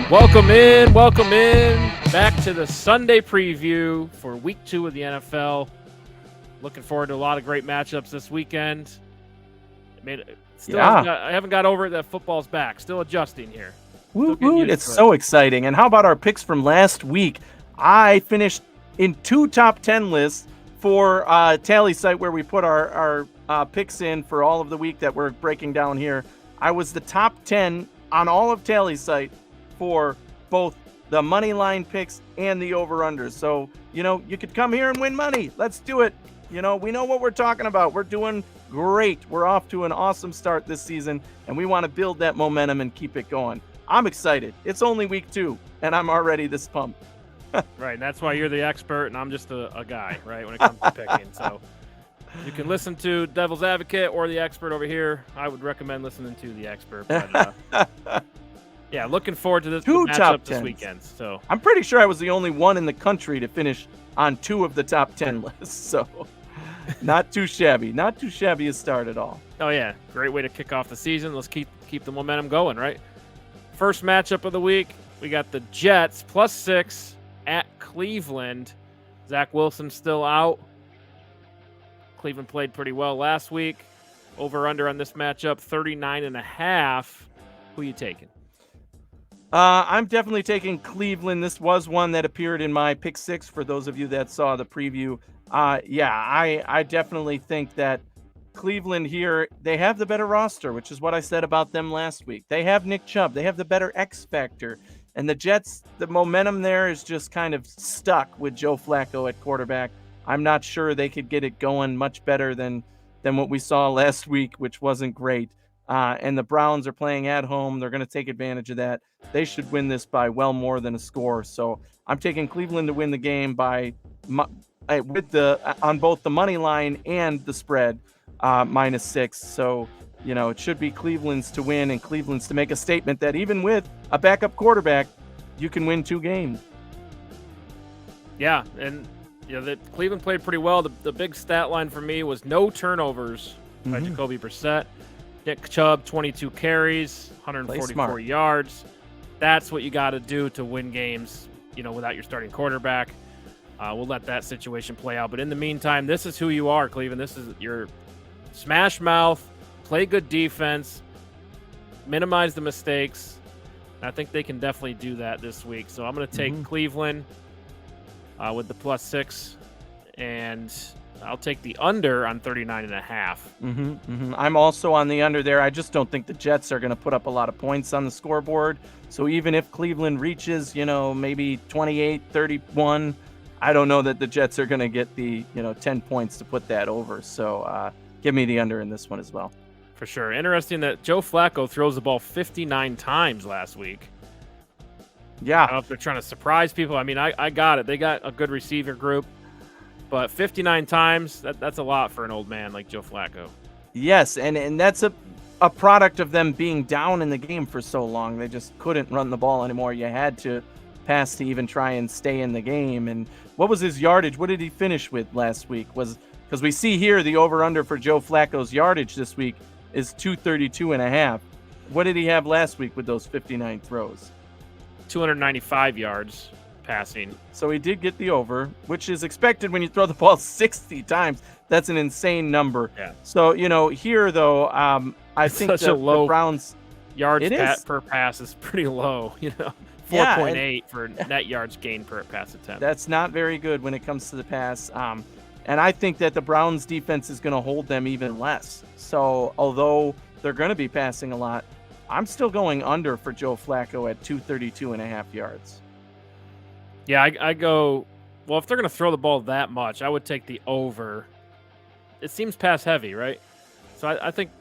Welcome in. Back to the Sunday preview for Week 2 of the NFL. Looking forward to a lot of great matchups this weekend. I haven't got over it that football's back. Still adjusting here. It's so exciting. And how about our picks from last week? I finished in 2 top 10 lists for Tally Site, where we put our picks in for all of the week that we're breaking down here. I was the top 10 on all of Tally Site for both the money line picks and the over-unders. So, you could come here and win money. Let's do it. We know what we're talking about. We're doing great. We're off to an awesome start this season, and we want to build that momentum and keep it going. I'm excited. It's only week 2, and I'm already this pumped. Right, and that's why you're the expert, and I'm just a guy, right, when it comes to picking. So you can listen to Devil's Advocate or the expert over here. I would recommend listening to the expert. But, yeah, looking forward to this matchup this weekend. So I'm pretty sure I was the only one in the country to finish on 2 of the top 10 lists. So not too shabby. Not too shabby a start at all. Oh, yeah. Great way to kick off the season. Let's keep the momentum going, right? First matchup of the week, we got the Jets +6 at Cleveland. Zach Wilson still out. Cleveland played pretty well last week. Over-under on this matchup, 39.5. Who are you taking? I'm definitely taking Cleveland. This was one that appeared in my pick 6 for those of you that saw the preview. I definitely think that Cleveland here, they have the better roster, which is what I said about them last week. They have Nick Chubb. They have the better X factor. And the Jets, the momentum there is just kind of stuck with Joe Flacco at quarterback. I'm not sure they could get it going much better than what we saw last week, which wasn't great. And the Browns are playing at home. They're going to take advantage of that. They should win this by well more than a score. So I'm taking Cleveland to win the game on both the money line and the spread, -6. So, it should be Cleveland's to win and Cleveland's to make a statement that even with a backup quarterback, you can win 2 games. Yeah, and the Cleveland played pretty well. The big stat line for me was no turnovers by Jacoby Brissett. Nick Chubb, 22 carries, 144 yards. That's what you got to do to win games, without your starting quarterback. We'll let that situation play out. But in the meantime, this is who you are, Cleveland. This is your smash mouth, play good defense, minimize the mistakes. I think they can definitely do that this week. So I'm going to take Cleveland with the +6, and I'll take the under on 39.5. I'm also on the under there. I just don't think the Jets are going to put up a lot of points on the scoreboard. So even if Cleveland reaches, maybe 28, 31, I don't know that the Jets are going to get the, 10 points to put that over. So give me the under in this one as well. For sure. Interesting that Joe Flacco throws the ball 59 times last week. Yeah. I don't know if they're trying to surprise people. I mean, I got it. They got a good receiver group. But 59 times, that's a lot for an old man like Joe Flacco. Yes, and that's a product of them being down in the game for so long. They just couldn't run the ball anymore. You had to pass to even try and stay in the game. And what was his yardage? What did he finish with last week? Because we see here the over-under for Joe Flacco's yardage this week is 232.5. What did he have last week with those 59 throws? 295 yards. Passing. So he did get the over, which is expected when you throw the ball 60 times. That's an insane number. Yeah. So, here, though, I think the Browns... Yards per pass is pretty low, 4.8 for net yards gained per pass attempt. That's not very good when it comes to the pass. And I think that the Browns defense is going to hold them even less. So, although they're going to be passing a lot, I'm still going under for Joe Flacco at 232.5 yards. Yeah, I go, well, if they're going to throw the ball that much, I would take the over. It seems pass heavy, right? So I think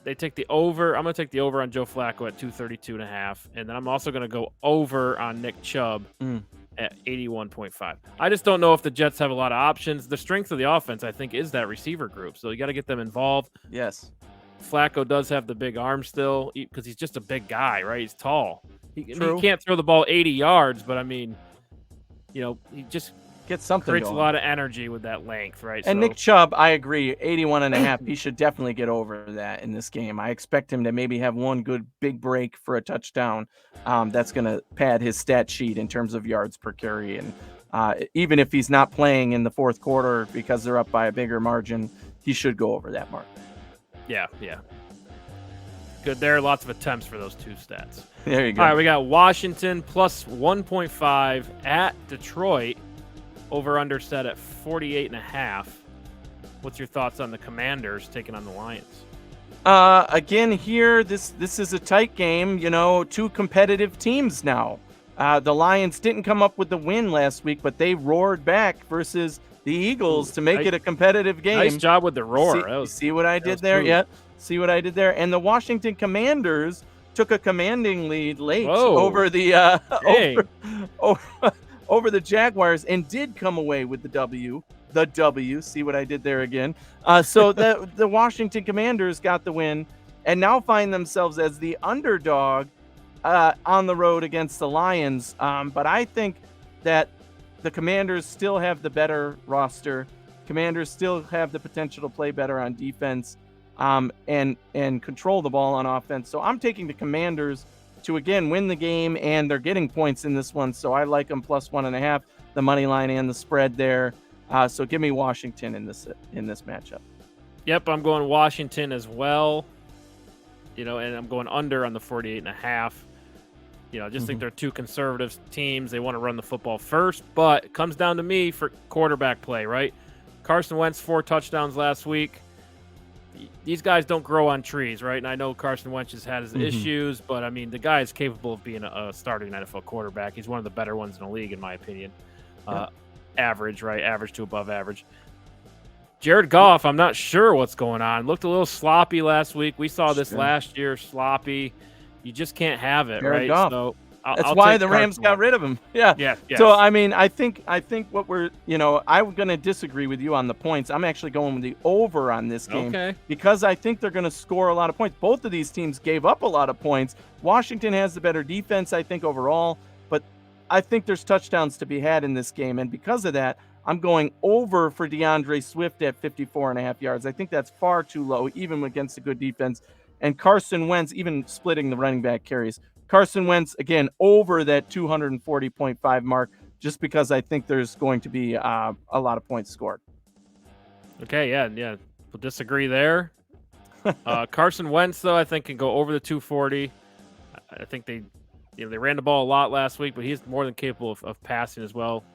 they take the over. I'm going to take the over on Joe Flacco at 232.5. And then I'm also going to go over on Nick Chubb at 81.5. I just don't know if the Jets have a lot of options. The strength of the offense, I think, is that receiver group. So you got to get them involved. Yes. Flacco does have the big arm still because he's just a big guy, right? He's tall. He can't throw the ball 80 yards, but I mean, he just Get something Creates going. a lot of energy with that length, right? And Nick Chubb, I agree, 81.5. He should definitely get over that in this game. I expect him to maybe have one good big break for a touchdown. That's going to pad his stat sheet in terms of yards per carry. And even if he's not playing in the fourth quarter because they're up by a bigger margin, he should go over that mark. Yeah. Good there. Lots of attempts for those two stats. There you go. All right, we got Washington plus 1.5 at Detroit. Over under set at 48.5. What's your thoughts on the Commanders taking on the Lions? Again, here, this is a tight game. Two competitive teams now. The Lions didn't come up with the win last week, but they roared back versus the Eagles to make it a competitive game. Nice job with the roar. See what I did there? Yeah. See what I did there? And the Washington Commanders took a commanding lead late over the over the Jaguars and did come away with the W. See what I did there again? So the Washington Commanders got the win and now find themselves as the underdog on the road against the Lions. But I think that the Commanders still have the better roster. Commanders still have the potential to play better on defense and control the ball on offense. So I'm taking the Commanders to again win the game, and they're getting points in this one, so I like them plus 1.5, the money line and the spread there. So give me Washington in this matchup. Yep, I'm going Washington as well. And I'm going under on the 48.5. Just think they're two conservative teams. They want to run the football first, but it comes down to me for quarterback play, right? Carson Wentz 4 touchdowns last week. These guys don't grow on trees, right? And I know Carson Wentz has had his issues, but I mean, the guy is capable of being a starting NFL quarterback. He's one of the better ones in the league, in my opinion. Average, right? Average to above average. Jared Goff, I'm not sure what's going on. Looked a little sloppy last week. We saw this last year, sloppy. You just can't have it, Jared right? Goff. So that's why the Rams got rid of him. Yeah. Yes. So I mean, I think what we're, I'm going to disagree with you on the points. I'm actually going with the over on this game because I think they're going to score a lot of points. Both of these teams gave up a lot of points. Washington has the better defense, I think, overall, but I think there's touchdowns to be had in this game, and because of that, I'm going over for DeAndre Swift at 54.5 yards. I think that's far too low, even against a good defense. And Carson Wentz, even splitting the running back carries. Carson Wentz, again, over that 240.5 mark, just because I think there's going to be a lot of points scored. Okay, yeah. We'll disagree there. Carson Wentz, though, I think can go over the 240. I think they ran the ball a lot last week, but he's more than capable of passing as well.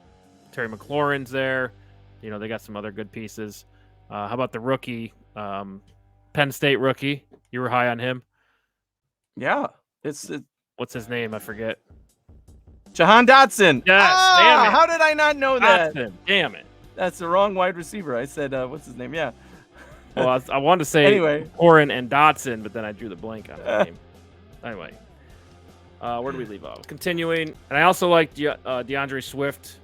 Terry McLaurin's there. They got some other good pieces. How about the rookie, Penn State rookie? You were high on him. Yeah, what's his name? I forget. Jahan Dotson. Yes, damn it. How did I not know that? Dotson, damn it. That's the wrong wide receiver. I said, what's his name? Yeah. Well, I wanted to say anyway, Oren and Dotson, but then I drew the blank on the name. Anyway, where do we leave off? Continuing, and I also like DeAndre Swift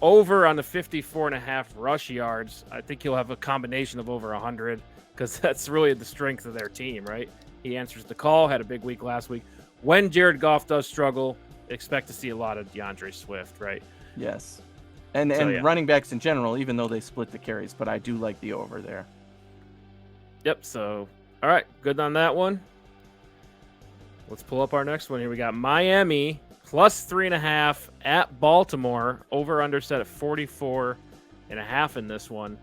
over on the 54.5 rush yards. I think he'll have a combination of over 100 because that's really the strength of their team, right? He answers the call, had a big week last week. When Jared Goff does struggle, expect to see a lot of DeAndre Swift, right? Yes. And running backs in general, even though they split the carries, but I do like the over there. Yep, so, all right, good on that one. Let's pull up our next one here. We got Miami plus 3.5 at Baltimore, over under set at 44.5 in this one.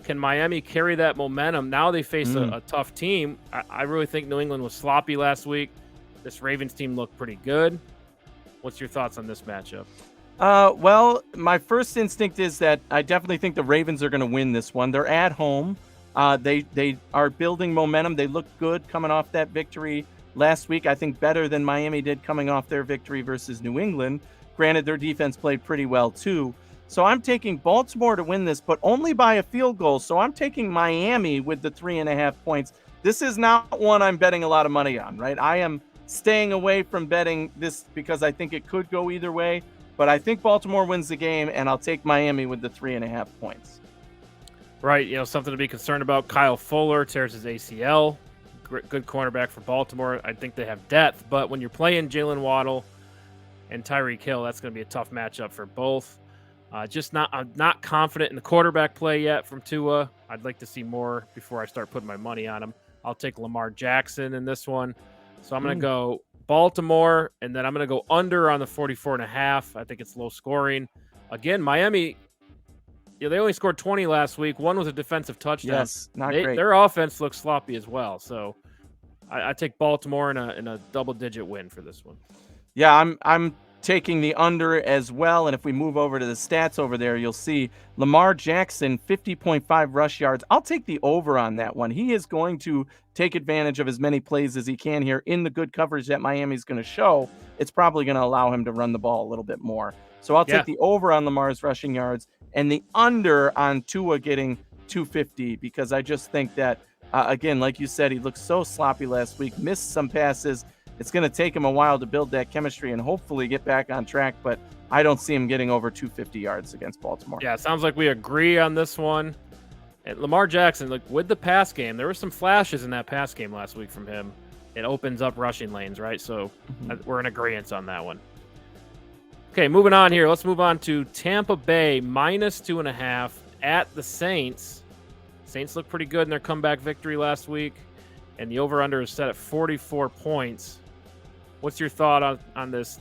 Can Miami carry that momentum? Now they face a tough team. I really think New England was sloppy last week. This Ravens team looked pretty good. What's your thoughts on this matchup? Well, my first instinct is that I definitely think the Ravens are going to win this one. They're at home. They are building momentum. They look good coming off that victory last week. I think better than Miami did coming off their victory versus New England. Granted, their defense played pretty well too. So I'm taking Baltimore to win this, but only by a field goal. So I'm taking Miami with the 3.5 points. This is not one I'm betting a lot of money on, right? I am staying away from betting this because I think it could go either way. But I think Baltimore wins the game, and I'll take Miami with the 3.5 points. Right, something to be concerned about. Kyle Fuller tears his ACL. Good cornerback for Baltimore. I think they have depth, but when you're playing Jalen Waddle and Tyreek Hill, that's going to be a tough matchup for both. I'm not confident in the quarterback play yet from Tua. I'd like to see more before I start putting my money on him. I'll take Lamar Jackson in this one. So I'm going to go Baltimore, and then I'm going to go under on the 44.5. I think it's low scoring. Again, Miami, they only scored 20 last week. One was a defensive touchdown. Yes, not great. Their offense looks sloppy as well. So I take Baltimore in a double-digit win for this one. Yeah, I'm taking the under as well. And if we move over to the stats over there, you'll see Lamar Jackson, 50.5 rush yards. I'll take the over on that one. He is going to take advantage of as many plays as he can here in the good coverage that Miami's going to show. It's probably going to allow him to run the ball a little bit more. So I'll take the over on Lamar's rushing yards and the under on Tua getting 250, because I just think that, again, like you said, he looked so sloppy last week, missed some passes. It's going to take him a while to build that chemistry and hopefully get back on track, but I don't see him getting over 250 yards against Baltimore. Yeah, it sounds like we agree on this one. And Lamar Jackson, like with the pass game, there were some flashes in that pass game last week from him. It opens up rushing lanes, right? So we're in agreement on that one. Okay, moving on here. Let's move on to Tampa Bay, -2.5 at the Saints. Saints look pretty good in their comeback victory last week, and the over-under is set at 44 points. What's your thought on this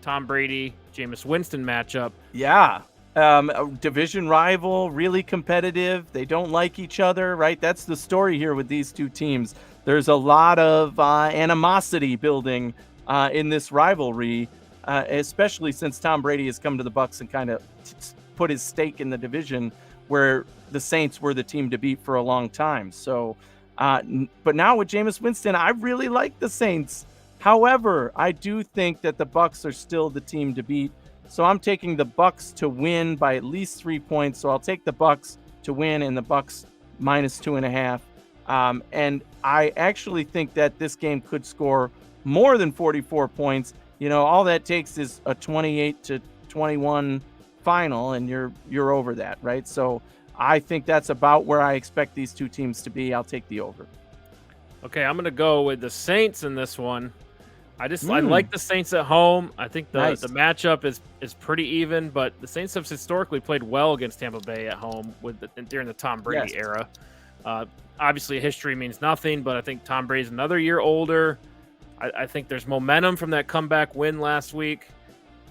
Tom Brady, Jameis Winston matchup? Yeah. A division rival, really competitive. They don't like each other, right? That's the story here with these two teams. There's a lot of animosity building in this rivalry, especially since Tom Brady has come to the Bucs and kind of put his stake in the division where the Saints were the team to beat for a long time. So, but now with Jameis Winston, I really like the Saints. However, I do think that the Bucs are still the team to beat. So I'm taking the Bucs to win by at least 3 points. So I'll take the Bucs to win and the Bucs -2.5. And I actually think that this game could score more than 44 points. All that takes is a 28-21 final, and you're over that, right? So I think that's about where I expect these two teams to be. I'll take the over. Okay, I'm going to go with the Saints in this one. I like the Saints at home. I think the matchup is pretty even, but the Saints have historically played well against Tampa Bay at home during the Tom Brady era. Obviously, history means nothing, but I think Tom Brady's another year older. I think there's momentum from that comeback win last week,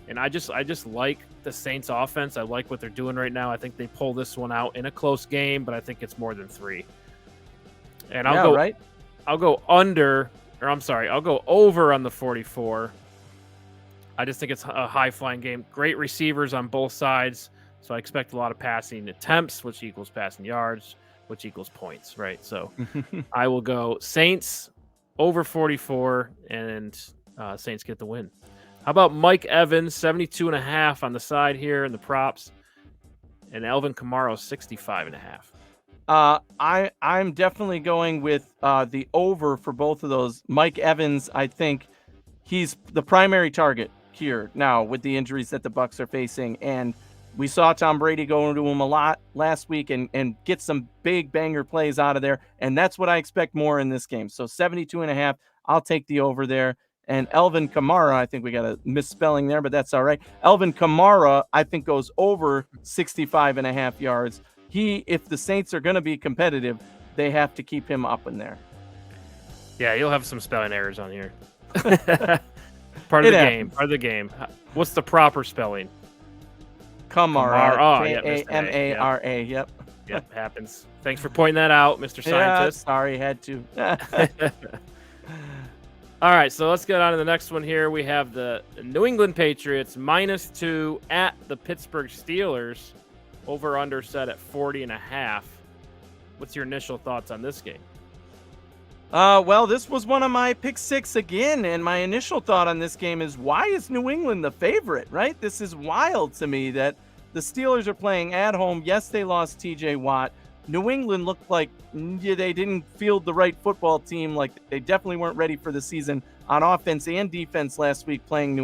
and I just like the Saints offense. I like what they're doing right now. I think they pull this one out in a close game, but I think it's more than 3. And I'll go under. I'll go over on the 44. I just think it's a high-flying game. Great receivers on both sides, so I expect a lot of passing attempts, which equals passing yards, which equals points, right? So I will go Saints over 44, and Saints get the win. How about Mike Evans, 72.5 on the side here in the props, and Alvin Kamara, 65.5. I'm definitely going with the over for both of those. Mike Evans, I think he's the primary target here now with the injuries that the Bucs are facing, and we saw Tom Brady go into him a lot last week and get some big banger plays out of there, and that's what I expect more in this game. So 72.5, I'll take the over there. And Alvin Kamara, I think we got a misspelling there, but that's all right. Alvin Kamara, I think, goes over 65.5 yards. If the Saints are going to be competitive, they have to keep him up in there. Yeah, you'll have some spelling errors on here. Part of the game. What's the proper spelling? Kamara. Kamara. Yep. Yep, happens. Thanks for pointing that out, Mr. Scientist. Sorry, had to. All right, so let's get on to the next one here. We have the New England Patriots -2 at the Pittsburgh Steelers. Over-under set at 40.5. What's your initial thoughts on this game? Well, this was one of my pick 6 again, and my initial thought on this game is, why is New England the favorite, right? This is wild to me that the Steelers are playing at home. Yes, they lost TJ Watt. New England looked like they didn't field the right football team. Like, they definitely weren't ready for the season on offense and defense last week playing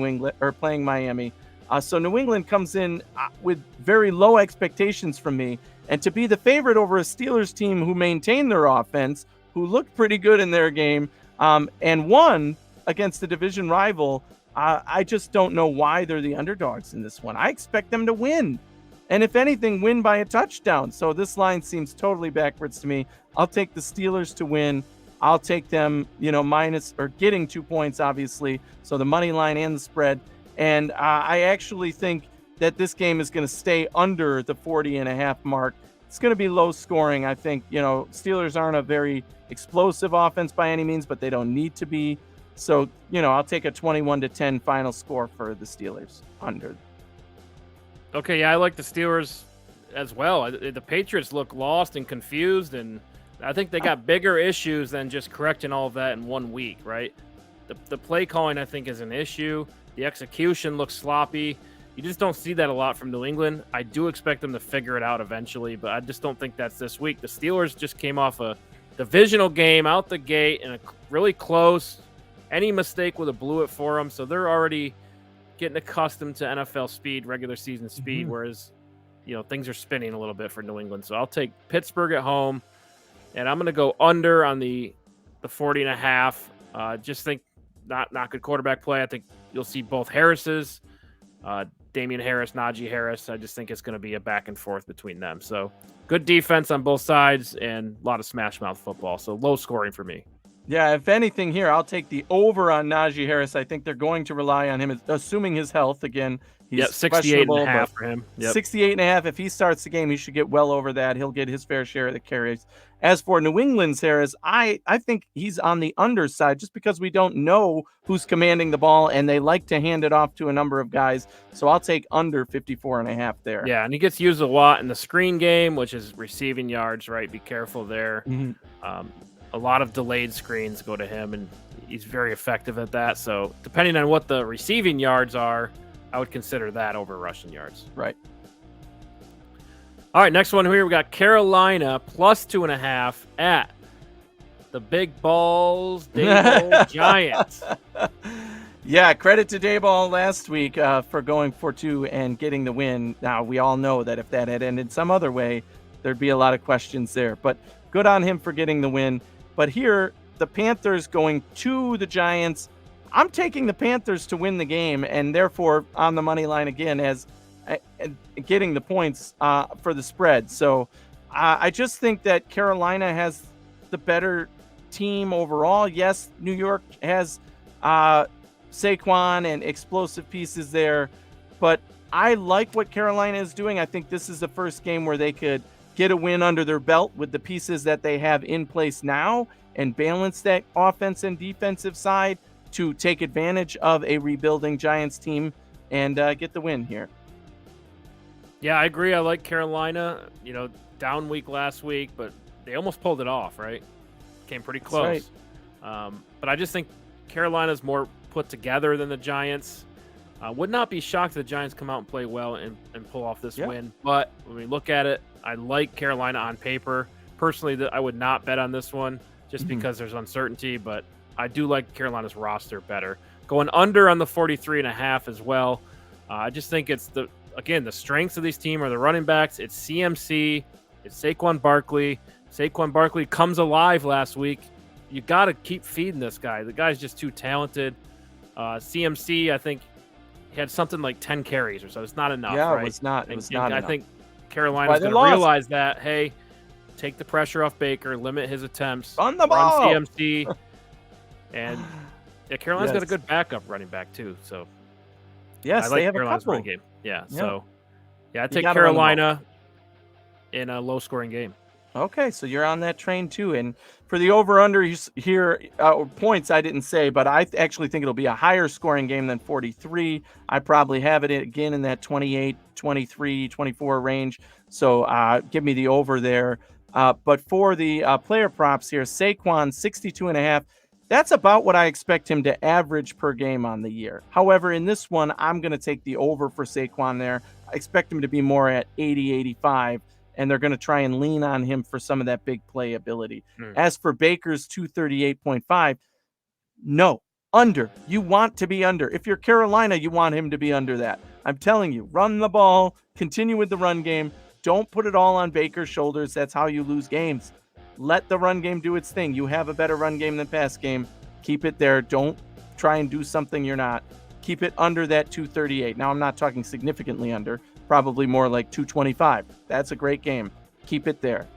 Miami. So New England comes in with very low expectations from me. And to be the favorite over a Steelers team who maintained their offense, who looked pretty good in their game, and won against the division rival, I just don't know why they're the underdogs in this one. I expect them to win. and if anything, win by a touchdown. So this line seems totally backwards to me. I'll take the Steelers to win. I'll take them, minus or getting 2 points, obviously. So the money line and the spread. And I actually think that this game is going to stay under the 40.5 mark. It's going to be low scoring. I think, Steelers aren't a very explosive offense by any means, but they don't need to be. So, I'll take a 21-10 final score for the Steelers under. Okay, yeah, I like the Steelers as well. The Patriots look lost and confused, and I think they got bigger issues than just correcting all of that in 1 week, right? The play calling, I think, is an issue. The execution looks sloppy. You just don't see that a lot from New England. I do expect them to figure it out eventually, but I just don't think that's this week. The Steelers just came off a divisional game out the gate and a really close. Any mistake would have blew it for them, so they're already getting accustomed to NFL speed, regular season speed, whereas, things are spinning a little bit for New England. So I'll take Pittsburgh at home, and I'm going to go under on the 40.5. Just think not good quarterback play. I think you'll see both Harrises, Damian Harris, Najee Harris. I just think it's going to be a back and forth between them. So good defense on both sides and a lot of smash mouth football. So low scoring for me. Yeah, if anything here, I'll take the over on Najee Harris. I think they're going to rely on him, assuming his health. Again, he's 68.5 for him. 68.5. If he starts the game, he should get well over that. He'll get his fair share of the carries. As for New England's Harris, I think he's on the underside just because we don't know who's commanding the ball, and they like to hand it off to a number of guys. So I'll take under 54.5 there. Yeah, and he gets used a lot in the screen game, which is receiving yards, right? Be careful there. A lot of delayed screens go to him, and he's very effective at that. So depending on what the receiving yards are, I would consider that over rushing yards. Right. All right, next one here, we got Carolina plus 2.5 at the Big Balls Dayball Giants. Yeah, credit to Dayball last week for going for 2 and getting the win. Now, we all know that if that had ended some other way, there'd be a lot of questions there. But good on him for getting the win. But here, the Panthers going to the Giants. I'm taking the Panthers to win the game, and therefore on the money line again as getting the points for the spread. So I just think that Carolina has the better team overall. Yes, New York has Saquon and explosive pieces there, but I like what Carolina is doing. I think this is the first game where they could get a win under their belt with the pieces that they have in place now and balance that offense and defensive side to take advantage of a rebuilding Giants team and get the win here. Yeah, I agree. I like Carolina, down week last week, but they almost pulled it off, right? Came pretty close. Right. But I just think Carolina's more put together than the Giants. Would not be shocked if the Giants come out and play well and pull off this win. But when we look at it, I like Carolina on paper. Personally, I would not bet on this one just because there's uncertainty, but I do like Carolina's roster better. Going under on the 43.5 as well. I just think it's the strengths of these teams are the running backs. It's CMC. It's Saquon Barkley. Saquon Barkley comes alive last week. You got to keep feeding this guy. The guy's just too talented. CMC, I think, he had something like 10 carries or so. It's not enough, right? It was not enough. I think Carolina's going to realize that, hey, take the pressure off Baker, limit his attempts, run the ball, run CMC. And Carolina's got a good backup running back, too. So, yes, I like they have Carolina's a couple. running game. Yeah, so, I take Carolina in a low-scoring game. Okay, so you're on that train too. And for the over-under here, points I didn't say, but I actually think it'll be a higher scoring game than 43. I probably have it again in that 28, 23, 24 range. So give me the over there. But for the player props here, Saquon 62.5. That's about what I expect him to average per game on the year. However, in this one, I'm going to take the over for Saquon there. I expect him to be more at 80, 85. And they're going to try and lean on him for some of that big play ability. As for Baker's 238.5, no, under. You want to be under. If you're Carolina, you want him to be under that. I'm telling you, run the ball, continue with the run game. Don't put it all on Baker's shoulders. That's how you lose games. Let the run game do its thing. You have a better run game than pass game. Keep it there. Don't try and do something you're not. Keep it under that 238. Now, I'm not talking significantly under, probably more like 225. That's a great game. Keep it there.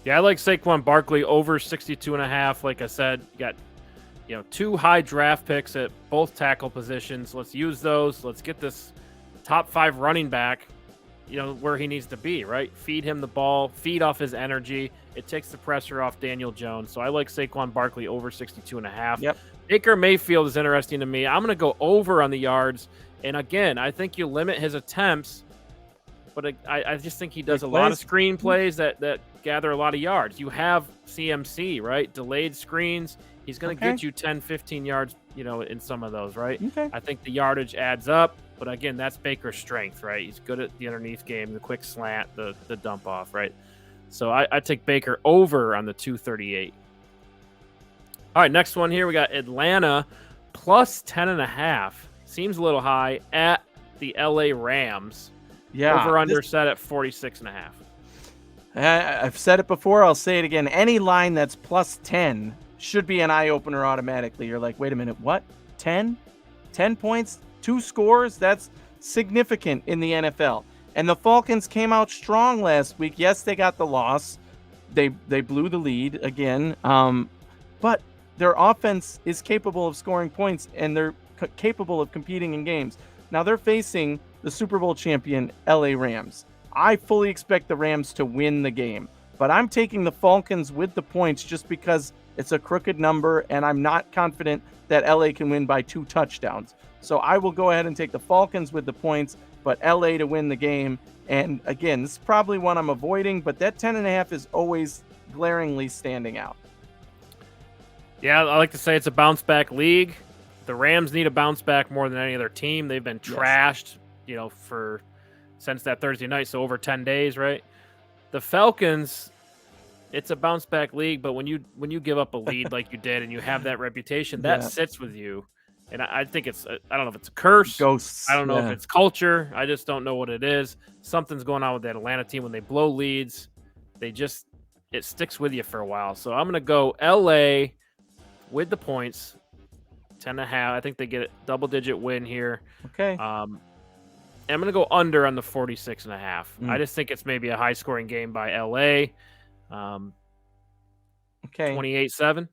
Yeah, I like Saquon Barkley over 62.5. Like I said, you got 2 high draft picks at both tackle positions. Let's use those. Let's get this top 5 running back, where he needs to be, right? Feed him the ball, feed off his energy. It takes the pressure off Daniel Jones. So I like Saquon Barkley over 62.5. Yep. Baker Mayfield is interesting to me. I'm going to go over on the yards. And again, I think you limit his attempts, but I just think he does a lot of screen plays that gather a lot of yards. You have CMC, right? Delayed screens. He's going to get you 10, 15 yards, in some of those, right? Okay. I think the yardage adds up. But again, that's Baker's strength, right? He's good at the underneath game, the quick slant, the dump off, right? So I take Baker over on the 238. All right, next one here. We got Atlanta plus 10.5. Seems a little high at the LA Rams. Yeah. Over under set at 46.5. I've said it before. I'll say it again. Any line that's plus 10 should be an eye opener automatically. You're like, wait a minute, what? 10? 10 points? 2 scores? That's significant in the NFL. And the Falcons came out strong last week. Yes, they got the loss. They blew the lead again. But their offense is capable of scoring points, and they're capable of competing in games. Now they're facing the Super Bowl champion LA Rams. I fully expect the Rams to win the game, but I'm taking the Falcons with the points just because it's a crooked number, and I'm not confident that LA can win by 2 touchdowns. So I will go ahead and take the Falcons with the points, but LA to win the game. And again, this is probably one I'm avoiding, but that 10.5 is always glaringly standing out. Yeah, I like to say it's a bounce back league. The Rams need a bounce back more than any other team. They've been trashed, since that Thursday night, so over 10 days, right? The Falcons, it's a bounce back league, but when you give up a lead like you did and you have that reputation, that sits with you. And I think I don't know if it's a curse. Ghosts. I don't know if it's culture. I just don't know what it is. Something's going on with that Atlanta team. When they blow leads, it sticks with you for a while. So I'm going to go LA with the points, 10.5. I think they get a double-digit win here. Okay. I'm going to go under on the 46.5. I just think it's maybe a high-scoring game by LA. Okay. 28-7.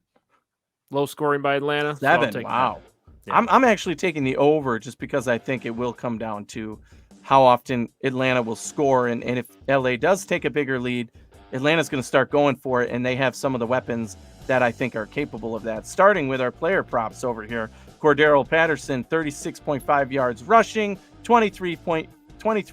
Low scoring by Atlanta. 7. So wow. Yeah. I'm actually taking the over just because I think it will come down to how often Atlanta will score. And if LA does take a bigger lead, Atlanta's going to start going for it, and they have some of the weapons that I think are capable of that. Starting with our player props over here. Cordero Patterson, 36.5 yards rushing, 23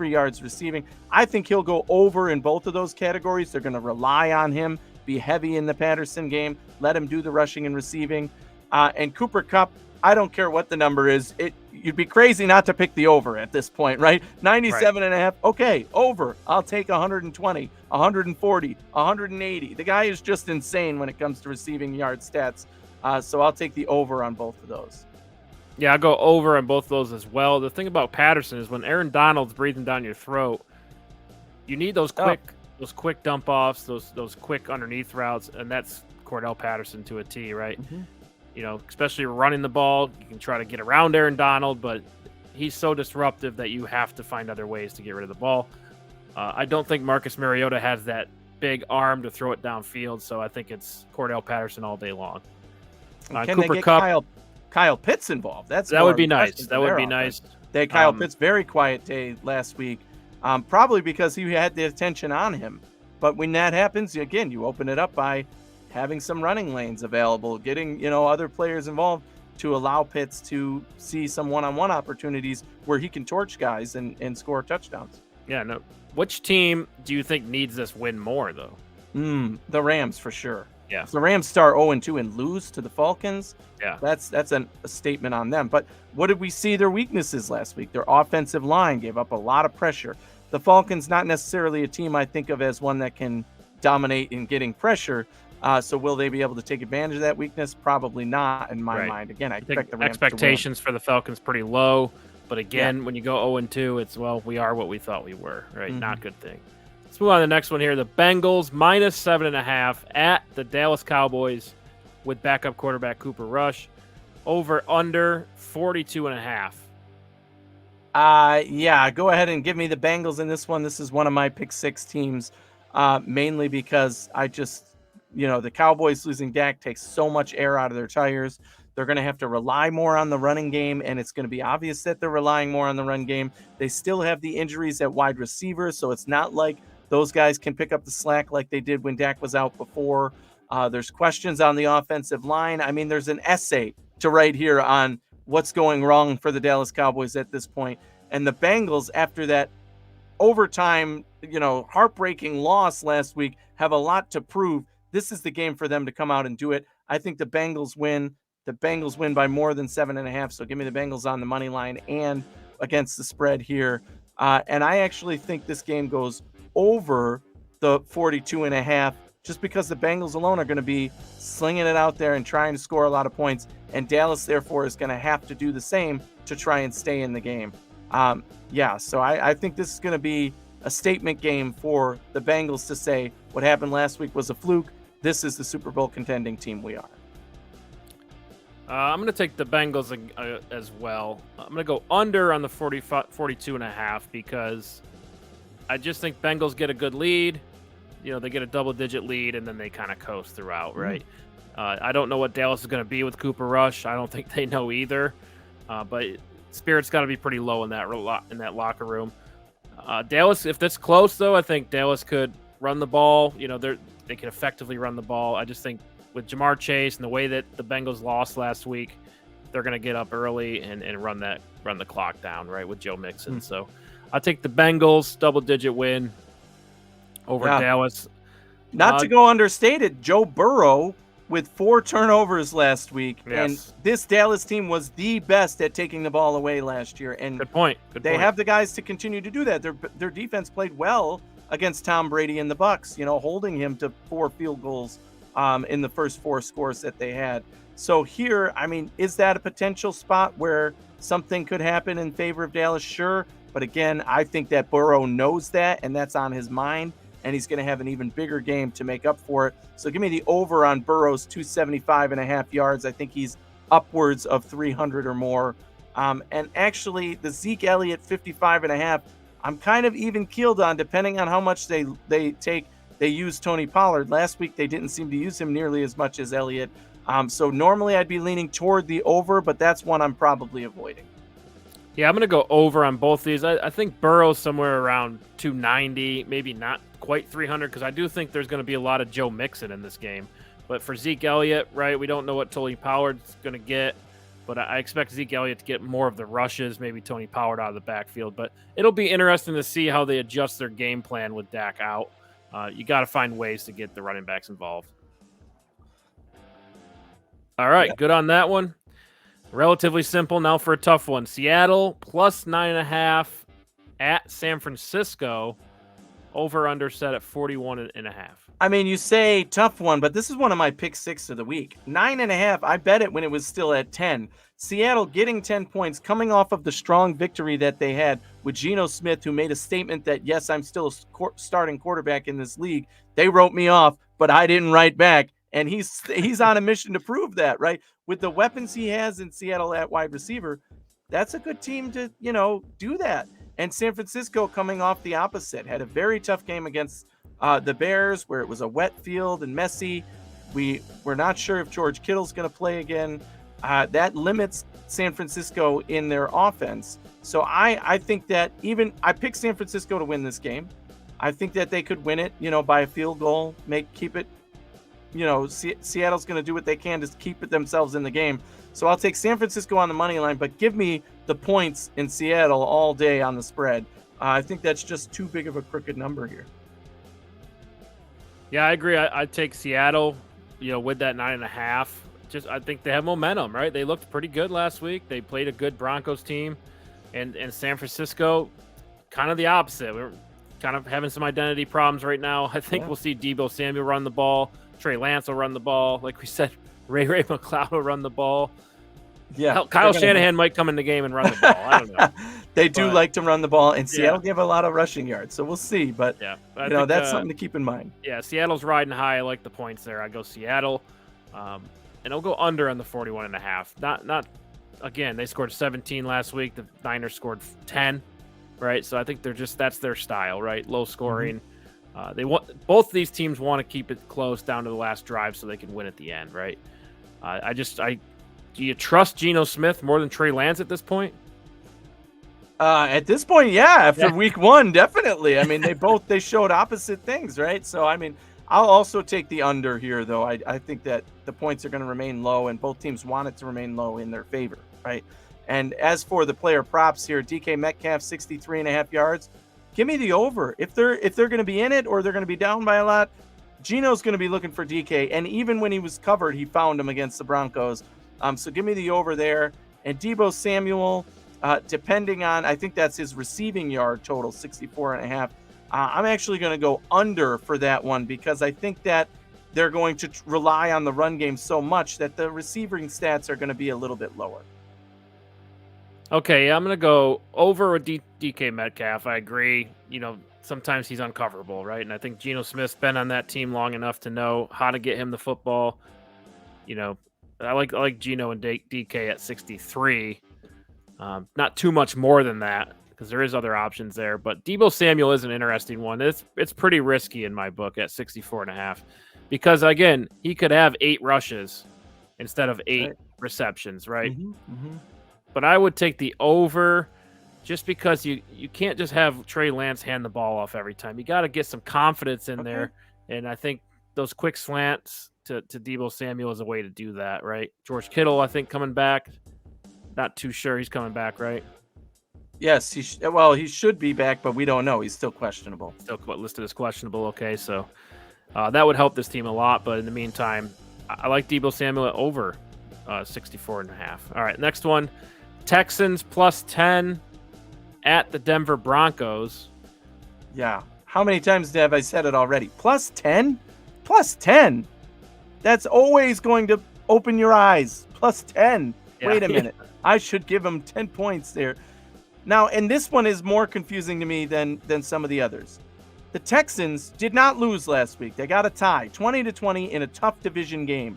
yards receiving. I think he'll go over in both of those categories. They're going to rely on him, be heavy in the Patterson game, let him do the rushing and receiving. And Cooper Kupp, I don't care what the number is. You'd be crazy not to pick the over at this point, right? 97.5. Okay, over. I'll take 120, 140, 180. The guy is just insane when it comes to receiving yard stats. So I'll take the over on both of those. Yeah, I'll go over on both of those as well. The thing about Patterson is when Aaron Donald's breathing down your throat, you need those quick dump offs, those quick underneath routes, and that's Cordell Patterson to a T, right? Mm-hmm. Especially running the ball, you can try to get around Aaron Donald, but he's so disruptive that you have to find other ways to get rid of the ball. I don't think Marcus Mariota has that big arm to throw it downfield, so I think it's Cordell Patterson all day long. Can they get Kyle Pitts involved? That would be nice. That would be nice. They had Kyle Pitts, very quiet day last week, probably because he had the attention on him. But when that happens, again, you open it up by having some running lanes available, getting other players involved to allow Pitts to see some one-on-one opportunities where he can torch guys and score touchdowns. Yeah, no. Which team do you think needs this win more, though? The Rams for sure. Yeah. If the Rams start 0-2 and lose to the Falcons, yeah, that's a statement on them. But what did we see their weaknesses last week? Their offensive line gave up a lot of pressure. The Falcons, not necessarily a team I think of as one that can dominate in getting pressure. So will they be able to take advantage of that weakness? Probably not in my mind. Again, I expect the Rams expectations for the Falcons pretty low. But again, when you go 0-2, it's, we are what we thought we were, right? Mm-hmm. Not a good thing. Let's move on to the next one here. The Bengals minus 7.5 at the Dallas Cowboys with backup quarterback Cooper Rush. Over under 42.5. Yeah, go ahead and give me the Bengals in this one. This is one of my pick six teams, mainly because the Cowboys losing Dak takes so much air out of their tires. They're going to have to rely more on the running game, and it's going to be obvious that they're relying more on the run game. They still have the injuries at wide receiver, so it's not like those guys can pick up the slack like they did when Dak was out before. There's questions on the offensive line. I mean, there's an essay to write here on what's going wrong for the Dallas Cowboys at this point. And the Bengals, after that overtime, heartbreaking loss last week, have a lot to prove. This is the game for them to come out and do it. I think the Bengals win. The Bengals win by more than 7.5. So give me the Bengals on the money line and against the spread here. And I actually think this game goes over the 42.5, just because the Bengals alone are going to be slinging it out there and trying to score a lot of points. And Dallas, therefore, is going to have to do the same to try and stay in the game. So I think this is going to be a statement game for the Bengals to say what happened last week was a fluke. This is the Super Bowl contending team we are. I'm going to take the Bengals as well. I'm going to go under on the 42.5 because I just think Bengals get a good lead. They get a double-digit lead, and then they kind of coast throughout, right? I don't know what Dallas is going to be with Cooper Rush. I don't think they know either. But spirit's got to be pretty low in that locker room. Dallas, if that's close, though, I think Dallas could run the ball. They can effectively run the ball. I just think with Jamar Chase and the way that the Bengals lost last week, they're going to get up early and run the clock down, right, with Joe Mixon. So I'll take the Bengals double-digit win over Dallas. Not to go understated, Joe Burrow with 4 turnovers last week. Yes. And this Dallas team was the best at taking the ball away last year. And good point. They have the guys to continue to do that. Their defense played well against Tom Brady and the Bucs, holding him to 4 field goals in the first 4 scores that they had. So here, I mean, is that a potential spot where something could happen in favor of Dallas? Sure. But again, I think that Burrow knows that, and that's on his mind, and he's going to have an even bigger game to make up for it. So give me the over on Burrow's 275.5 yards. I think he's upwards of 300 or more. And actually, the Zeke Elliott 55.5, I'm kind of even keeled on, depending on how much they use Tony Pollard. Last week, they didn't seem to use him nearly as much as Elliott. So normally I'd be leaning toward the over, but that's one I'm probably avoiding. Yeah, I'm going to go over on both these. I think Burrow's somewhere around 290, maybe not quite 300, because I do think there's going to be a lot of Joe Mixon in this game. But for Zeke Elliott, right, we don't know what Tony Pollard's going to get, but I expect Zeke Elliott to get more of the rushes, maybe Tony Pollard out of the backfield. But it'll be interesting to see how they adjust their game plan with Dak out. You got to find ways to get the running backs involved. All right, Good on that one. Relatively simple now for a tough one. Seattle plus 9.5 at San Francisco. Over under set at 41.5. I mean, you say tough one, but this is one of my pick 6 of the week. 9.5. I bet it when it was still at 10. Seattle getting 10 points, coming off of the strong victory that they had with Geno Smith, who made a statement that, yes, I'm still a starting quarterback in this league. They wrote me off, but I didn't write back. And he's on a mission to prove that, right? With the weapons he has in Seattle at wide receiver, that's a good team to, do that. And San Francisco coming off the opposite, had a very tough game against the Bears where it was a wet field and messy. We're not sure if George Kittle's going to play again. That limits San Francisco in their offense. So I think that I picked San Francisco to win this game. I think that they could win it, by a field goal, keep it. Seattle's going to do what they can to keep it themselves in the game. So I'll take San Francisco on the money line, but give me the points in Seattle all day on the spread. I think that's just too big of a crooked number here. Yeah, I agree. I'd take Seattle, with that 9.5. I think they have momentum, right? They looked pretty good last week. They played a good Broncos team, and San Francisco, kind of the opposite. We're kind of having some identity problems right now. I think we'll see Deebo Samuel run the ball. Trey Lance will run the ball. Like we said, Ray McLeod will run the ball. Yeah, Kyle Shanahan might come in the game and run the ball. I don't know. They do like to run the ball, and Seattle give a lot of rushing yards, so we'll see. But I think that's something to keep in mind. Yeah, Seattle's riding high. I like the points there. I go Seattle, and I'll go under on the 41.5. Not again, they scored 17 last week. The Niners scored 10, right? So I think that's their style, right? Low scoring. They want both of these teams want to keep it close down to the last drive so they can win at the end, right? Do you trust Geno Smith more than Trey Lance at this point? At this point, yeah. After week one, definitely. I mean, they showed opposite things, right? So, I mean, I'll also take the under here, though. I think that the points are going to remain low, and both teams want it to remain low in their favor, right? And as for the player props here, DK Metcalf, 63.5 yards. Give me the over. If they're going to be in it or they're going to be down by a lot, Geno's going to be looking for DK. And even when he was covered, he found him against the Broncos. So give me the over there. And Deebo Samuel, depending on, I think that's his receiving yard total, 64.5. I'm actually going to go under for that one because I think that they're going to rely on the run game so much that the receiving stats are going to be a little bit lower. Okay, I'm going to go over with DK Metcalf. I agree. Sometimes he's uncoverable, right? And I think Geno Smith's been on that team long enough to know how to get him the football. I like Geno and DK at 63. Not too much more than that because there is other options there. But Deebo Samuel is an interesting one. It's pretty risky in my book at 64.5 because, again, he could have 8 rushes instead of 8 receptions, right? But I would take the over just because you can't just have Trey Lance hand the ball off every time. You got to get some confidence in there. And I think those quick slants to Deebo Samuel is a way to do that, right? George Kittle, I think, coming back. Not too sure he's coming back, right? Yes, he should be back, but we don't know. He's still questionable. Still listed as questionable. Okay, so that would help this team a lot. But in the meantime, I like Deebo Samuel at over 64.5. All right, next one. Texans plus 10 at the Denver Broncos. Yeah. How many times have I said it already? Plus 10? Plus 10. That's always going to open your eyes. Plus 10. Yeah. Wait a minute. I should give them 10 points there. Now, and this one is more confusing to me than some of the others. The Texans did not lose last week. They got a tie, 20-20 in a tough division game.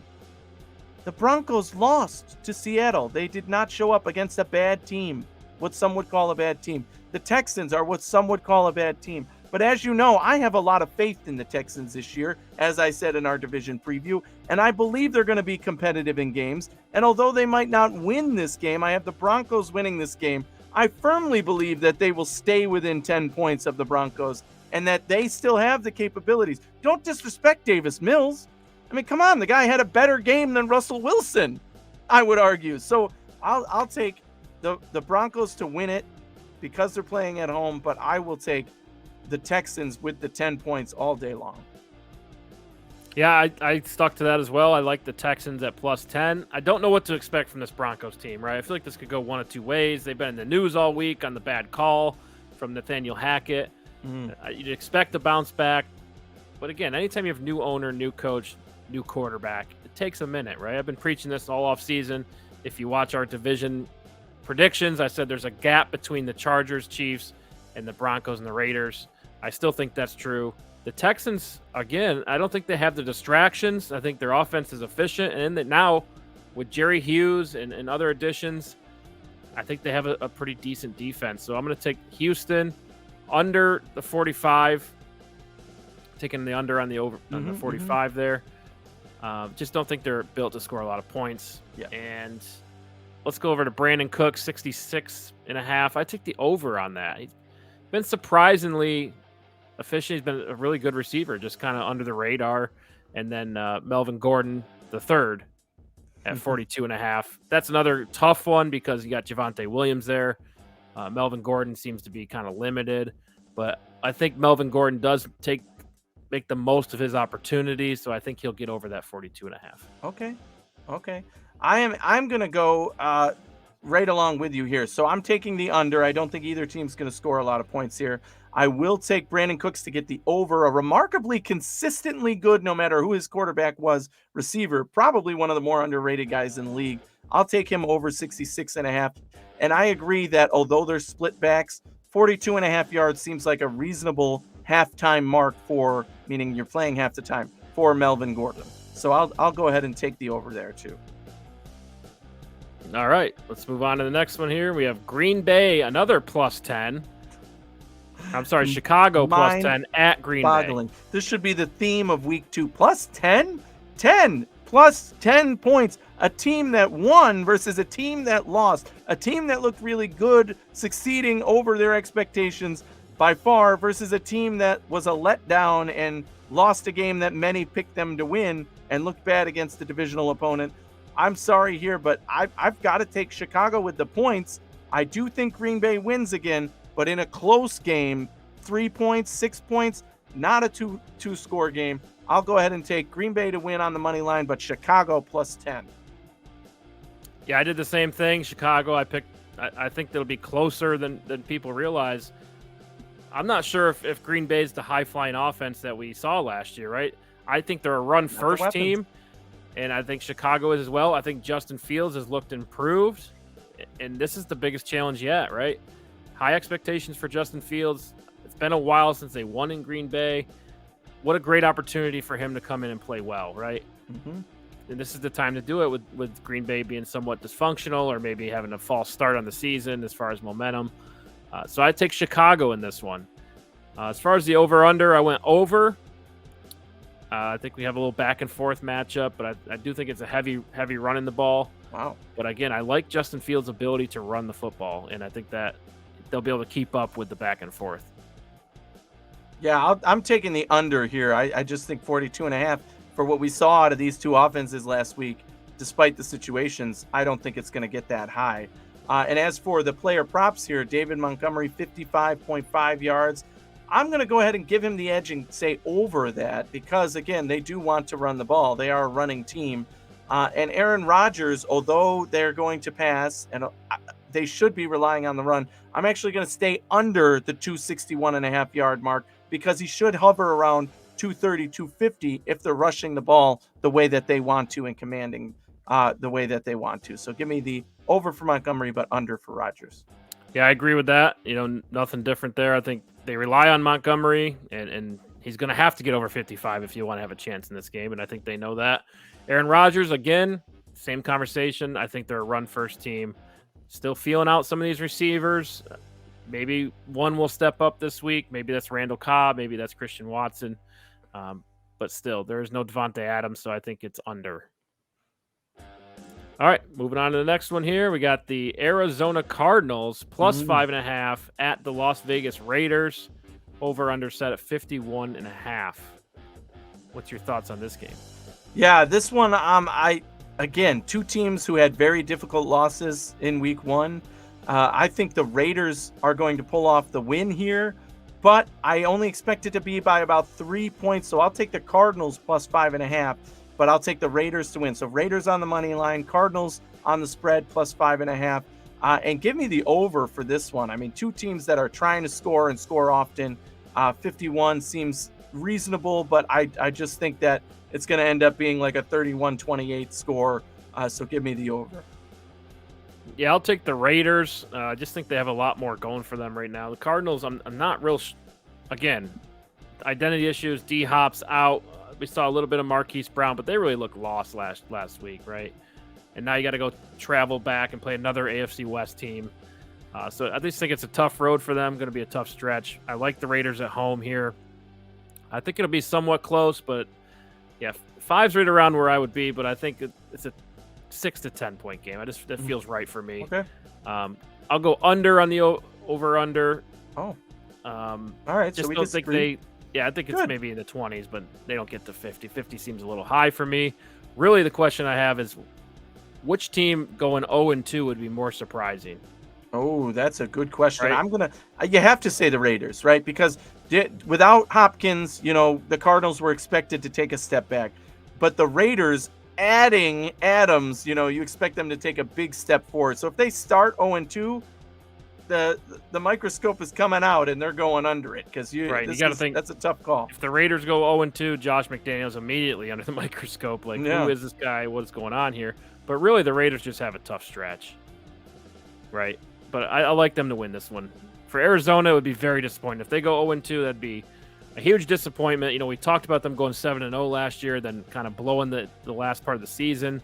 The Broncos lost to Seattle. They did not show up against a bad team, what some would call a bad team. The Texans are what some would call a bad team. But as you know, I have a lot of faith in the Texans this year, as I said in our division preview, and I believe they're going to be competitive in games. And although they might not win this game, I have the Broncos winning this game. I firmly believe that they will stay within 10 points of the Broncos and that they still have the capabilities. Don't disrespect Davis Mills. I mean, come on, the guy had a better game than Russell Wilson, I would argue. So I'll take the Broncos to win it because they're playing at home, but I will take the Texans with the 10 points all day long. Yeah, I stuck to that as well. I like the Texans at plus 10. I don't know what to expect from this Broncos team, right? I feel like this could go one of two ways. They've been in the news all week on the bad call from Nathaniel Hackett. You'd expect a bounce back. But again, anytime you have new owner, new coach, new quarterback, it takes a minute, right? I've been preaching this all off season. If you watch our division predictions, I said there's a gap between the Chargers, Chiefs, and the Broncos and the Raiders. I still think that's true. The Texans, again, I don't think they have the distractions. I think their offense is efficient. And that now, with Jerry Hughes and other additions, I think they have a pretty decent defense. So I'm going to take Houston under the 45. Taking the under on the over on the 45 there. Just don't think they're built to score a lot of points. Yeah. And let's go over to Brandon Cook, 66.5. I take the over on that. He's been surprisingly efficient. He's been a really good receiver, just kind of under the radar. And then Melvin Gordon, the third, at 42.5. That's another tough one because you got Javonte Williams there. Melvin Gordon seems to be kind of limited, but I think Melvin Gordon does make the most of his opportunities, so I think he'll get over that 42.5. Okay. I'm going to go right along with you here. So I'm taking the under. I don't think either team's going to score a lot of points here. I will take Brandon Cooks to get the over, a remarkably consistently good, no matter who his quarterback was, receiver, probably one of the more underrated guys in the league. I'll take him over 66.5. And I agree that although they're split backs, 42.5 yards seems like a reasonable halftime mark for, meaning you're playing half the time, for Melvin Gordon. So I'll go ahead and take the over there too. All right, let's move on to the next one here. We have Green Bay, another +10. I'm sorry, Chicago +10 at Green Bay. This should be the theme of week 2. +10? 10 plus 10 points. A team that won versus a team that lost. A team that looked really good, succeeding over their expectations by far, versus a team that was a letdown and lost a game that many picked them to win and looked bad against the divisional opponent. I'm sorry here, but I've got to take Chicago with the points. I do think Green Bay wins again, but in a close game, 3 points, 6 points, not a two-score game. I'll go ahead and take Green Bay to win on the money line, but Chicago +10. Yeah, I did the same thing. Chicago, I think that'll be closer than people realize. I'm not sure if Green Bay's the high-flying offense that we saw last year, right? I think they're a run-first team, and I think Chicago is as well. I think Justin Fields has looked improved, and this is the biggest challenge yet, right? High expectations for Justin Fields. It's been a while since they won in Green Bay. What a great opportunity for him to come in and play well, right? Mm-hmm. And this is the time to do it with Green Bay being somewhat dysfunctional or maybe having a false start on the season as far as momentum. So I take Chicago in this one. As far as the over-under, I went over. I think we have a little back-and-forth matchup, but I do think it's a heavy running the ball. Wow. But again, I like Justin Fields' ability to run the football, and I think that they'll be able to keep up with the back-and-forth. Yeah, I'm taking the under here. I just think 42.5 for what we saw out of these two offenses last week, despite the situations. I don't think it's going to get that high. And as for the player props here, David Montgomery, 55.5 yards. I'm going to go ahead and give him the edge and say over that because, again, they do want to run the ball. They are a running team. And Aaron Rodgers, although they're going to pass and they should be relying on the run, I'm actually going to stay under the 261.5 yard mark because he should hover around 230, 250 if they're rushing the ball the way that they want to and commanding the way that they want to. So give me the over for Montgomery, but under for Rodgers. Yeah, I agree with that. Nothing different there. I think they rely on Montgomery, and he's going to have to get over 55 if you want to have a chance in this game, and I think they know that. Aaron Rodgers, again, same conversation. I think they're a run-first team. Still feeling out some of these receivers. Maybe one will step up this week. Maybe that's Randall Cobb. Maybe that's Christian Watson. But still, there is no Devontae Adams, so I think it's under. All right, moving on to the next one here. We got the Arizona Cardinals plus 5.5 at the Las Vegas Raiders. Over under set at 51.5. What's your thoughts on this game? Yeah, this one, again, two teams who had very difficult losses in week 1. I think the Raiders are going to pull off the win here, but I only expect it to be by about 3 points. So I'll take the Cardinals plus 5.5. But I'll take the Raiders to win. So Raiders on the money line, Cardinals on the spread plus 5.5. And give me the over for this one. I mean, two teams that are trying to score and score often. 51 seems reasonable, but I just think that it's going to end up being like a 31-28 score. So give me the over. Yeah, I'll take the Raiders. I just think they have a lot more going for them right now. The Cardinals, I'm not real. Again, identity issues. D-Hop's out. We saw a little bit of Marquise Brown, but they really looked lost last week, right? And now you got to go travel back and play another AFC West team. So I just think it's a tough road for them. Going to be a tough stretch. I like the Raiders at home here. I think it'll be somewhat close, but yeah, 5's right around where I would be. But I think it's a 6 to 10 point game. That feels right for me. Okay. I'll go under on the over/under. Oh. All right. Just so we don't disagree. think they. Yeah, I think it's maybe in the 20s, but they don't get to 50. 50 seems a little high for me. Really, the question I have is, which team going 0-2 would be more surprising? Oh, that's a good question. Right? You have to say the Raiders, right? Because without Hopkins, the Cardinals were expected to take a step back. But the Raiders, adding Adams, you expect them to take a big step forward. So if they start 0-2, the microscope is coming out and they're going under it because you got to think that's a tough call. If the Raiders go 0-2, Josh McDaniels immediately under the microscope. Who is this guy? What's going on here? But really, the Raiders just have a tough stretch, right? But I like them to win this one. For Arizona, it would be very disappointing if they go 0-2. That'd be a huge disappointment. We talked about them going 7-0 last year, then kind of blowing the last part of the season.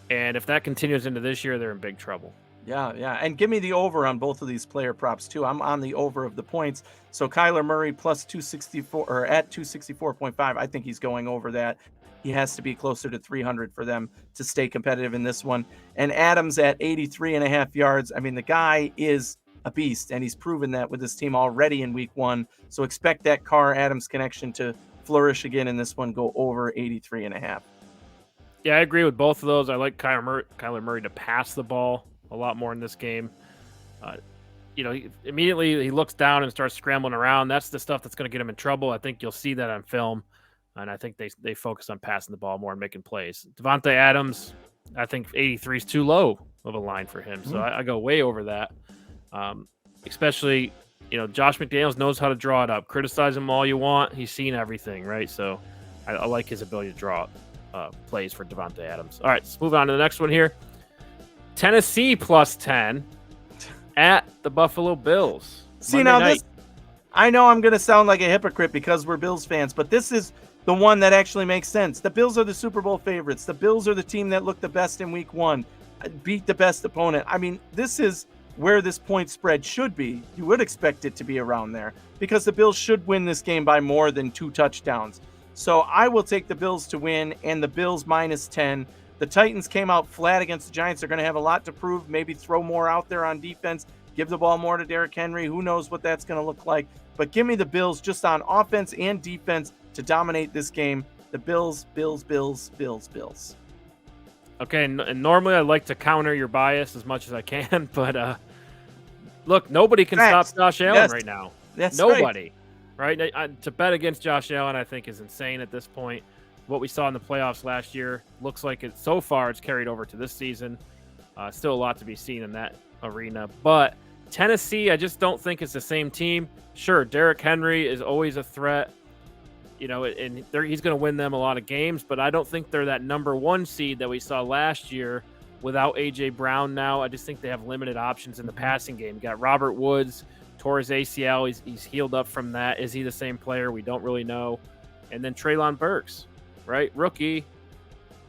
And if that continues into this year, they're in big trouble. Yeah. And give me the over on both of these player props too. I'm on the over of the points. So Kyler Murray plus 264 or at 264.5. I think he's going over that. He has to be closer to 300 for them to stay competitive in this one. And Adams at 83.5 yards. I mean, the guy is a beast, and he's proven that with his team already in week 1. So expect that Carr-Adams connection to flourish again in this one, go over 83.5. Yeah, I agree with both of those. I like Kyler Murray to pass the ball a lot more in this game. Immediately he looks down and starts scrambling around. That's the stuff that's going to get him in trouble. I think you'll see that on film, and I think they focus on passing the ball more and making plays. Devontae Adams, I think 83 is too low of a line for him, so I go way over that. Especially, Josh McDaniels knows how to draw it up. Criticize him all you want. He's seen everything, right? So I like his ability to draw plays for Devontae Adams. All right, let's move on to the next one here. Tennessee plus 10 at the Buffalo Bills. See, now this, I know I'm going to sound like a hypocrite because we're Bills fans, but this is the one that actually makes sense. The Bills are the Super Bowl favorites. The Bills are the team that looked the best in week 1, beat the best opponent. I mean, this is where this point spread should be. You would expect it to be around there because the Bills should win this game by more than 2 touchdowns. So I will take the Bills to win and the Bills minus 10. The Titans came out flat against the Giants. They're going to have a lot to prove, maybe throw more out there on defense, give the ball more to Derrick Henry. Who knows what that's going to look like. But give me the Bills just on offense and defense to dominate this game. The Bills. Okay, and normally I like to counter your bias as much as I can, but look, nobody can stop Josh Allen right now. That's nobody. Right? To bet against Josh Allen, I think, is insane at this point. What we saw in the playoffs last year looks like so far it's carried over to this season. Still a lot to be seen in that arena. But Tennessee, I just don't think it's the same team. Sure, Derrick Henry is always a threat, and he's going to win them a lot of games, but I don't think they're that number 1 seed that we saw last year without A.J. Brown now. I just think they have limited options in the passing game. You got Robert Woods, tore his ACL. He's healed up from that. Is he the same player? We don't really know. And then Treylon Burks, right? Rookie,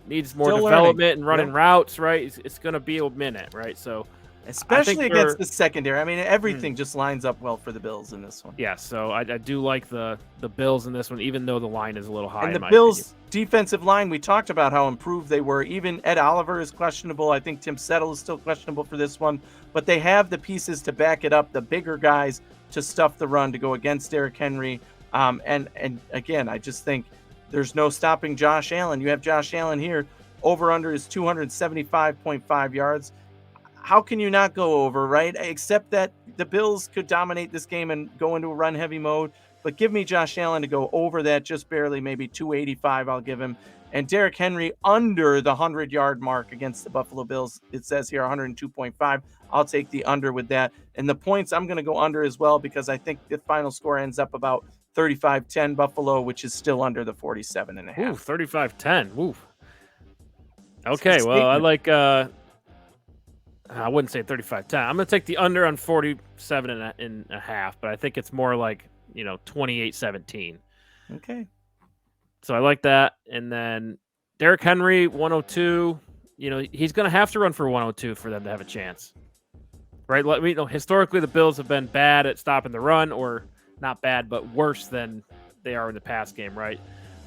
needs more development and running routes, right? It's going to be a minute, right? So, especially against the secondary. I mean, everything just lines up well for the Bills in this one. Yeah, so I do like the Bills in this one, even though the line is a little high. And the Bills' defensive line, we talked about how improved they were. Even Ed Oliver is questionable. I think Tim Settle is still questionable for this one. But they have the pieces to back it up, the bigger guys to stuff the run, to go against Derrick Henry. And again, I just think there's no stopping Josh Allen. You have Josh Allen here. Over-under is 275.5 yards. How can you not go over, right? Except that the Bills could dominate this game and go into a run-heavy mode. But give me Josh Allen to go over that just barely, maybe 285 I'll give him. And Derrick Henry under the 100-yard mark against the Buffalo Bills. It says here 102.5. I'll take the under with that. And the points, I'm going to go under as well because I think the final score ends up about 35-10 Buffalo, which is still under the 47.5. Ooh, 35-10. Ooh. Okay, well, I like... I wouldn't say 35-10. I'm going to take the under on 47.5, but I think it's more like, 28-17. Okay. So I like that. And then Derrick Henry, 102. He's going to have to run for 102 for them to have a chance. Right? Historically, the Bills have been bad at stopping the run, or not bad, but worse than they are in the pass game, right?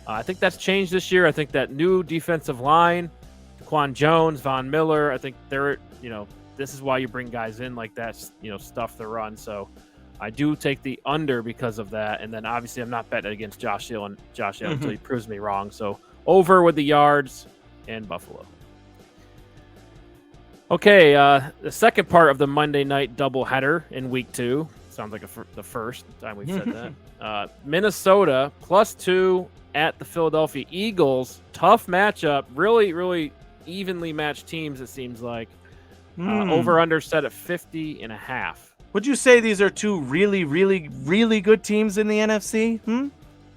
I think that's changed this year. I think that new defensive line, Quan Jones, Von Miller, I think they're, this is why you bring guys in like that, stuff the run. So I do take the under because of that. And then obviously I'm not betting against Josh Allen until he proves me wrong. So over with the yards and Buffalo. Okay, the second part of the Monday night doubleheader in week 2. Sounds like the first time we've said that. Minnesota +2 at the Philadelphia Eagles. Tough matchup. Really, really evenly matched teams, it seems like. Over-under set at 50.5. Would you say these are two really, really, really good teams in the NFC?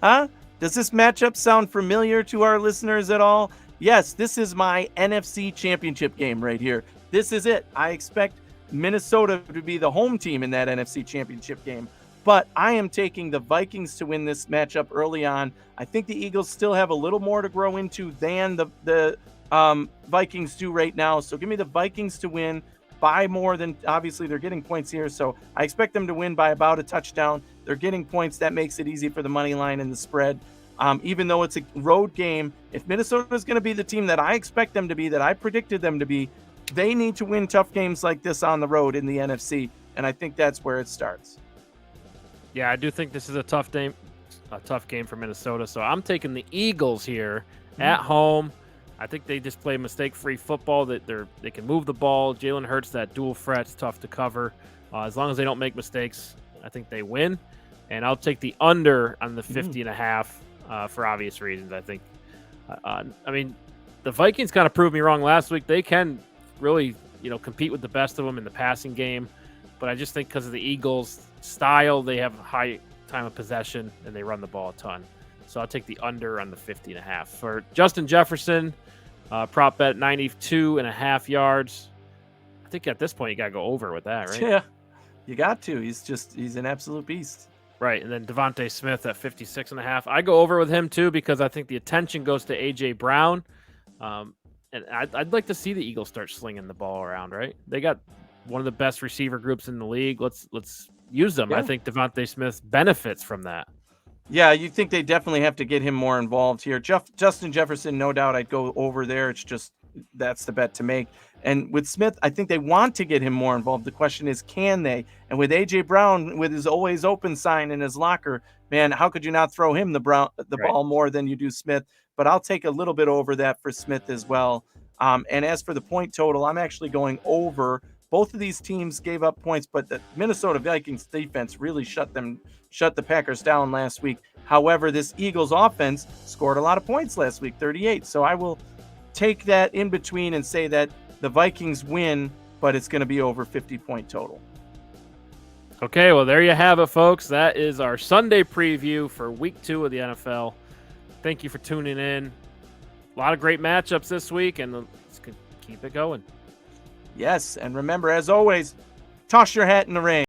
Huh? Does this matchup sound familiar to our listeners at all? Yes, this is my NFC championship game right here. This is it. I expect Minnesota to be the home team in that NFC championship game. But I am taking the Vikings to win this matchup early on. I think the Eagles still have a little more to grow into than the Vikings do right now. So give me the Vikings to win by more than, obviously they're getting points here. So I expect them to win by about a touchdown. They're getting points. That makes it easy for the money line and the spread. Even though it's a road game, if Minnesota is going to be the team that I expect them to be, that I predicted them to be, they need to win tough games like this on the road in the NFC. And I think that's where it starts. Yeah, I do think this is a tough game for Minnesota. So I'm taking the Eagles here at home. I think they just play mistake-free football. That they can move the ball. Jalen Hurts, that dual threat's tough to cover. As long as they don't make mistakes, I think they win. And I'll take the under on the 50.5 for obvious reasons. I think. I mean, the Vikings kind of proved me wrong last week. They can really, compete with the best of them in the passing game. But I just think because of the Eagles' style, they have a high time of possession and they run the ball a ton. So I'll take the under on the 50.5. For Justin Jefferson, prop bet 92.5 yards. I think at this point you got to go over with that, right? Yeah, you got to. He's an absolute beast. Right, and then Devontae Smith at 56.5. I go over with him too because I think the attention goes to A.J. Brown. And I'd like to see the Eagles start slinging the ball around, right? They got one of the best receiver groups in the league. Let's use them. Yeah. I think Devontae Smith benefits from that. Yeah, you think they definitely have to get him more involved here. Justin Jefferson, no doubt I'd go over there. It's just that's the bet to make. And with Smith, I think they want to get him more involved. The question is, can they? And with A.J. Brown, with his always open sign in his locker, man, how could you not throw him the ball more than you do Smith? But I'll take a little bit over that for Smith as well. And as for the point total, I'm actually going over. Both of these teams gave up points, but the Minnesota Vikings defense really shut the Packers down last week. However, this Eagles offense scored a lot of points last week, 38. So I will take that in between and say that the Vikings win, but it's going to be over 50-point total. Okay, well, there you have it, folks. That is our Sunday preview for Week 2 of the NFL. Thank you for tuning in. A lot of great matchups this week, and let's keep it going. Yes, and remember, as always, toss your hat in the ring.